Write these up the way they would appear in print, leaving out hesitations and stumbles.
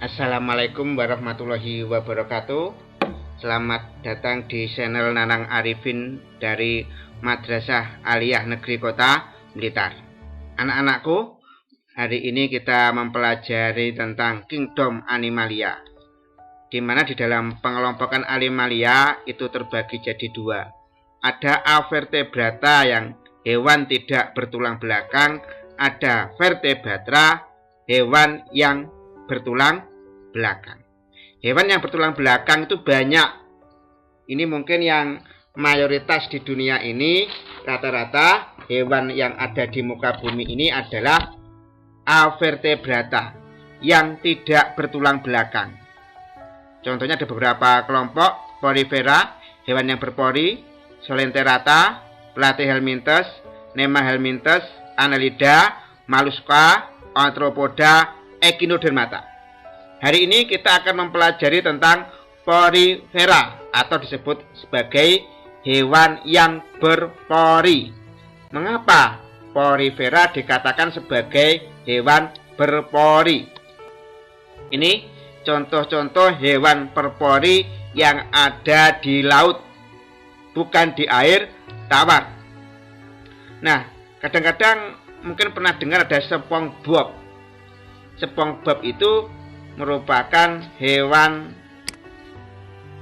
Assalamualaikum warahmatullahi wabarakatuh. Selamat datang di channel Nanang Arifin dari Madrasah Aliyah Negeri Kota Blitar. Anak-anakku, hari ini kita mempelajari tentang Kingdom Animalia, di mana di dalam pengelompokan Animalia itu terbagi jadi dua. Ada Avertebrata yang hewan tidak bertulang belakang, ada Vertebrata hewan yang bertulang belakang. Hewan yang bertulang belakang itu banyak. Ini mungkin yang mayoritas di dunia ini, rata-rata hewan yang ada di muka bumi ini adalah Avertebrata yang tidak bertulang belakang. Contohnya ada beberapa kelompok: Porifera, hewan yang berpori, Solenterata, Platyhelminthes, Nemahelminthes, Annelida, Mollusca, Arthropoda, Echinodermata. Hari ini kita akan mempelajari tentang Porifera atau disebut sebagai hewan yang berpori. Mengapa Porifera dikatakan sebagai hewan berpori? Ini contoh-contoh hewan berpori yang ada di laut, bukan di air tawar. Nah, kadang-kadang mungkin pernah dengar ada SpongeBob. SpongeBob itu merupakan hewan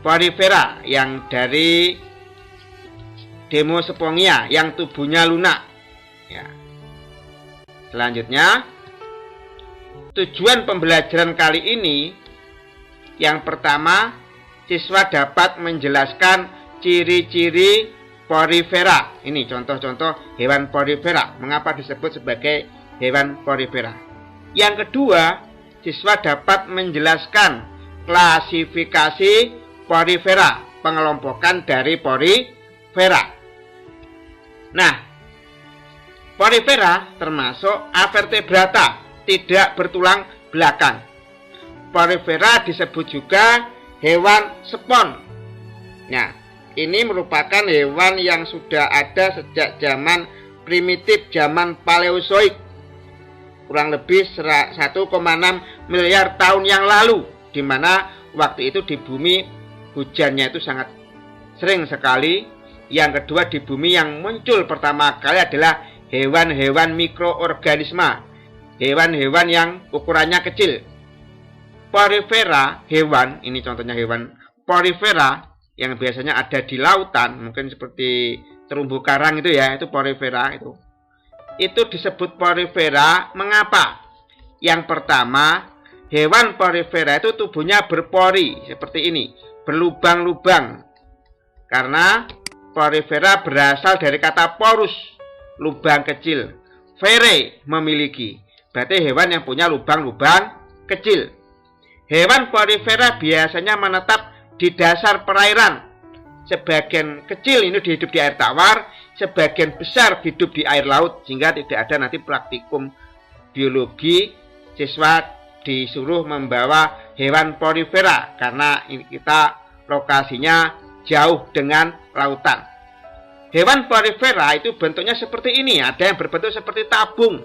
porifera yang dari Demospongia yang tubuhnya lunak. Ya. Selanjutnya, tujuan pembelajaran kali ini, yang pertama, siswa dapat menjelaskan ciri-ciri porifera. Ini contoh-contoh hewan porifera. Mengapa disebut sebagai hewan porifera? Yang kedua, siswa dapat menjelaskan klasifikasi porifera, pengelompokan dari porifera. Nah, porifera termasuk Avertebrata, tidak bertulang belakang. Porifera disebut juga hewan spons. Nah, ini merupakan hewan yang sudah ada sejak zaman primitif, zaman Paleozoik, kurang lebih 1,6 miliar tahun yang lalu, di mana waktu itu di bumi hujannya itu sangat sering sekali. Yang kedua, di bumi yang muncul pertama kali adalah hewan-hewan mikroorganisme, hewan-hewan yang ukurannya kecil. Porifera hewan, ini contohnya hewan porifera yang biasanya ada di lautan, mungkin seperti terumbu karang itu ya, itu porifera itu. Itu disebut porifera. Mengapa? Yang pertama, hewan porifera itu tubuhnya berpori seperti ini, berlubang-lubang. Karena porifera berasal dari kata porus, lubang kecil. Vere, memiliki. Berarti hewan yang punya lubang-lubang kecil. Hewan porifera biasanya menetap di dasar perairan. Sebagian kecil ini hidup di air tawar, sebagian besar hidup di air laut, sehingga tidak ada nanti praktikum biologi, siswa disuruh membawa hewan porifera karena ini kita lokasinya jauh dengan lautan. Hewan porifera itu bentuknya seperti ini, ada yang berbentuk seperti tabung,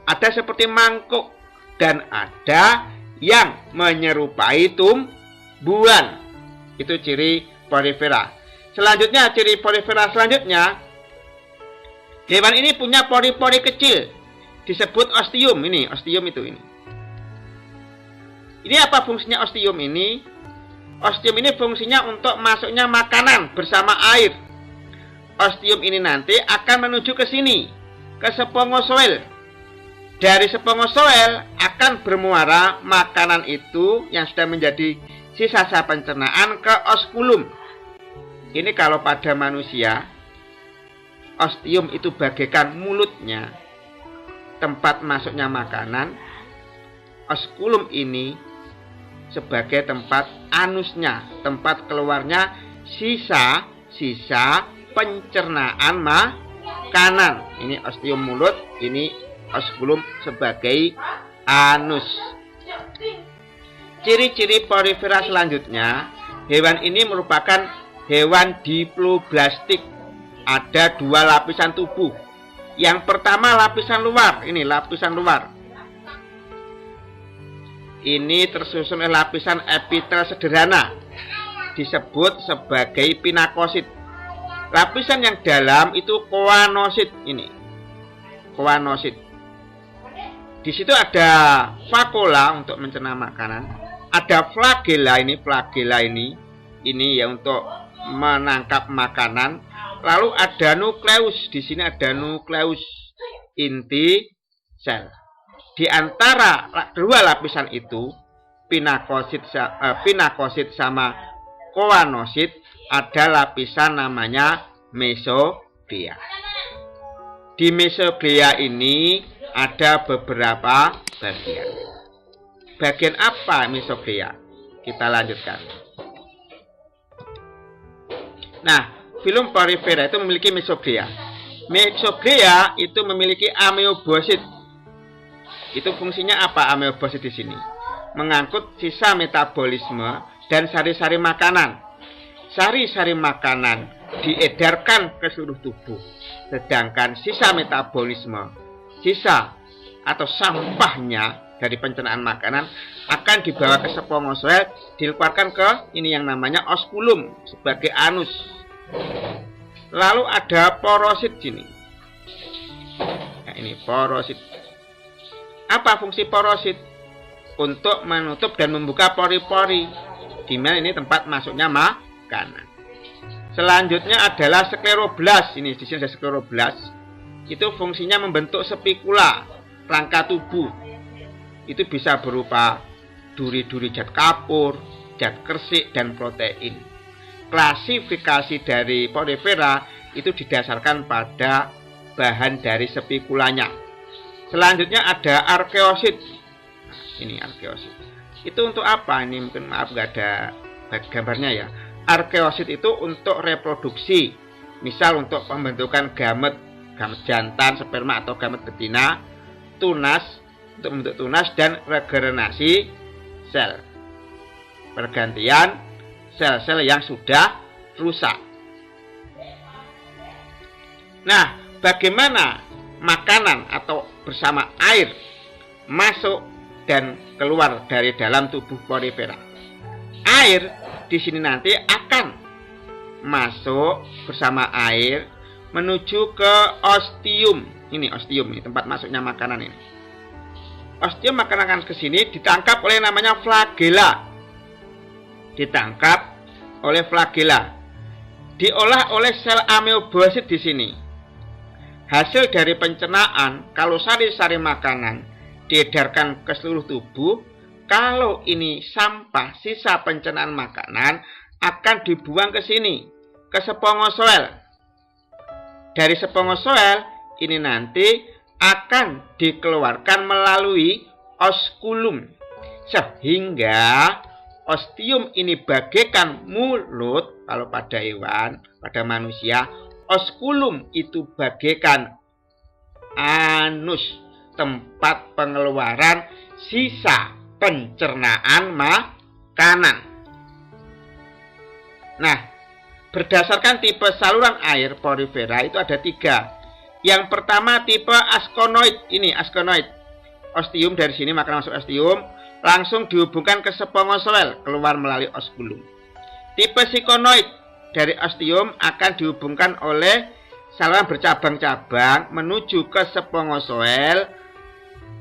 ada seperti mangkuk, dan ada yang menyerupai tumbuhan. Itu ciri porifera. Selanjutnya, ciri porifera selanjutnya, hewan ini punya pori-pori kecil, disebut ostium. Ini ostium itu ini. Ini apa fungsinya ostium ini? Ostium ini fungsinya untuk masuknya makanan bersama air. Ostium ini nanti akan menuju ke sini, ke spongosoel. Dari spongosoel akan bermuara makanan itu yang sudah menjadi sisa-sisa pencernaan ke oskulum. Ini kalau pada manusia, ostium itu bagaikan mulutnya, tempat masuknya makanan. Oskulum ini sebagai tempat anusnya, tempat keluarnya sisa-sisa pencernaan makanan. Ini ostium mulut, ini oskulum sebagai anus. Ciri-ciri porifera selanjutnya, hewan ini merupakan hewan diploblastik. Ada dua lapisan tubuh. Yang pertama lapisan luar, ini lapisan luar. ini tersusun oleh lapisan epitel sederhana, disebut sebagai pinakosit. Lapisan yang dalam itu koanosit ini. Koanosit. Di situ ada vakuola untuk mencerna makanan, ada flagella ini ya untuk menangkap makanan. Lalu ada nukleus, di sini ada nukleus inti sel. Di antara dua lapisan itu, pinakosit sama koanosit, ada lapisan namanya mesoglea. Di mesoglea ini ada beberapa bagian. Bagian apa mesoglea? Kita lanjutkan. Nah, filum porifera itu memiliki mesoglea. Mesoglea itu memiliki ameobosit. Itu fungsinya apa ameobosit di sini? Mengangkut sisa metabolisme dan sari-sari makanan. Sari-sari makanan diedarkan ke seluruh tubuh, sedangkan sisa metabolisme, sisa atau sampahnya dari pencernaan makanan akan dibawa ke spermatozoa, dikeluarkan ke ini yang namanya oskulum sebagai anus. Lalu ada porosit sini. Nah, ini porosit. Apa fungsi porosit? Untuk menutup dan membuka pori-pori, di mana ini tempat masuknya makanan. Selanjutnya adalah skleroblas. Ini di sini ada skleroblas. Itu fungsinya membentuk spikula rangka tubuh. Itu bisa berupa duri-duri zat kapur, zat kersik, dan protein. Klasifikasi dari porifera itu didasarkan pada bahan dari spikulanya. Selanjutnya ada arkeosit. Ini arkeosit. Itu untuk apa? Ini mungkin maaf nggak ada gambarnya ya. Arkeosit itu untuk reproduksi. Misal untuk pembentukan gamet jantan, sperma atau gamet betina, tunas untuk membentuk tunas, dan regenerasi sel. Pergantian sel-sel yang sudah rusak. Nah, bagaimana makanan atau bersama air masuk dan keluar dari dalam tubuh porifera? Air di sini nanti akan masuk bersama air menuju ke ostium. Ini ostium, ini tempat masuknya makanan ini. Ostium akan ke sini ditangkap oleh namanya flagella. Ditangkap oleh flagella. Diolah oleh sel ameobosit di sini. Hasil dari pencernaan, kalau sari-sari makanan diedarkan ke seluruh tubuh, kalau ini sampah sisa pencernaan makanan akan dibuang ke sini, ke spermatozoa. Dari spermatozoa ini nanti akan dikeluarkan melalui oskulum, sehingga ostium ini bagaikan mulut. Kalau pada hewan, pada manusia, oskulum itu bagaikan anus, tempat pengeluaran sisa pencernaan makanan. Nah, berdasarkan tipe saluran air porifera itu ada 3. Yang pertama tipe askonoid. Ini askonoid. Ostium dari sini makanan masuk ostium, langsung dihubungkan ke spermatozoa, keluar melalui oskulum. Tipe sikonoid, dari ostium akan dihubungkan oleh saluran bercabang-cabang menuju ke spermatozoa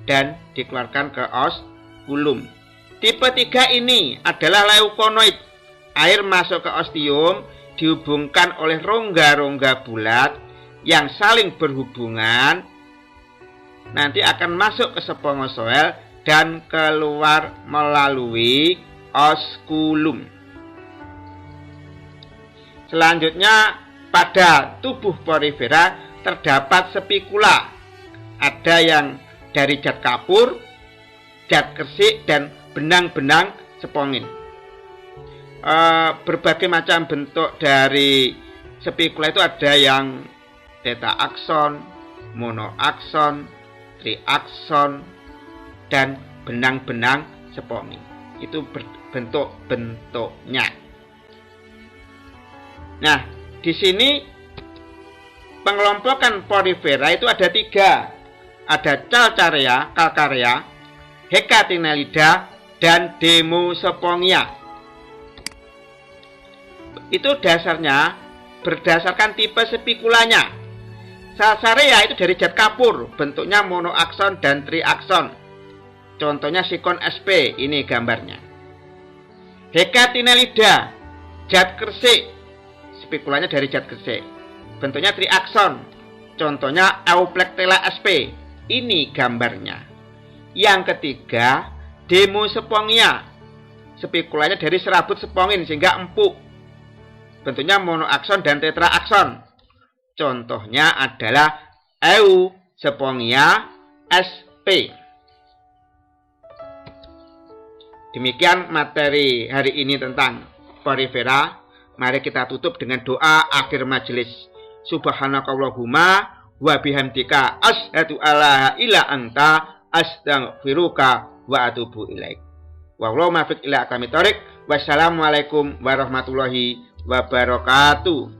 dan dikeluarkan ke oskulum. Tipe 3 ini adalah leukonoid. Air masuk ke ostium dihubungkan oleh rongga-rongga bulat yang saling berhubungan, nanti akan masuk ke spermatozoa dan keluar melalui oskulum. Selanjutnya, pada tubuh porifera terdapat spikula. Ada yang dari zat kapur, zat kersik, dan benang-benang spongin. Berbagai macam bentuk dari spikula itu ada yang tetaakson, monoakson, triakson, dan benang-benang spongin. Itu bentuk-bentuknya. Nah, di sini pengelompokan porifera itu ada 3. Ada calcarea, calcarea, hekatinellida, dan Demospongia. Itu dasarnya berdasarkan tipe spikulanya. Salsarea itu dari zat kapur, bentuknya monoakson dan triakson. Contohnya sikon sp, ini gambarnya. Hecatinellida, zat kersik, spikulanya dari zat kersik, bentuknya triakson. Contohnya Euplectella sp, ini gambarnya. Yang ketiga, Demospongia, spikulanya dari serabut spongin sehingga empuk, bentuknya monoakson dan tetraakson. Contohnya adalah Euspongia sp. Demikian materi hari ini tentang Porifera. Mari kita tutup dengan doa akhir majelis. Subhanakallahumma wa bihamdika asyhadu alla ilaha anta astaghfiruka wa atubu ilaik. Wallahu muwaffiq ila aqwamit thoriq. Wassalamualaikum warahmatullahi wabarakatuh.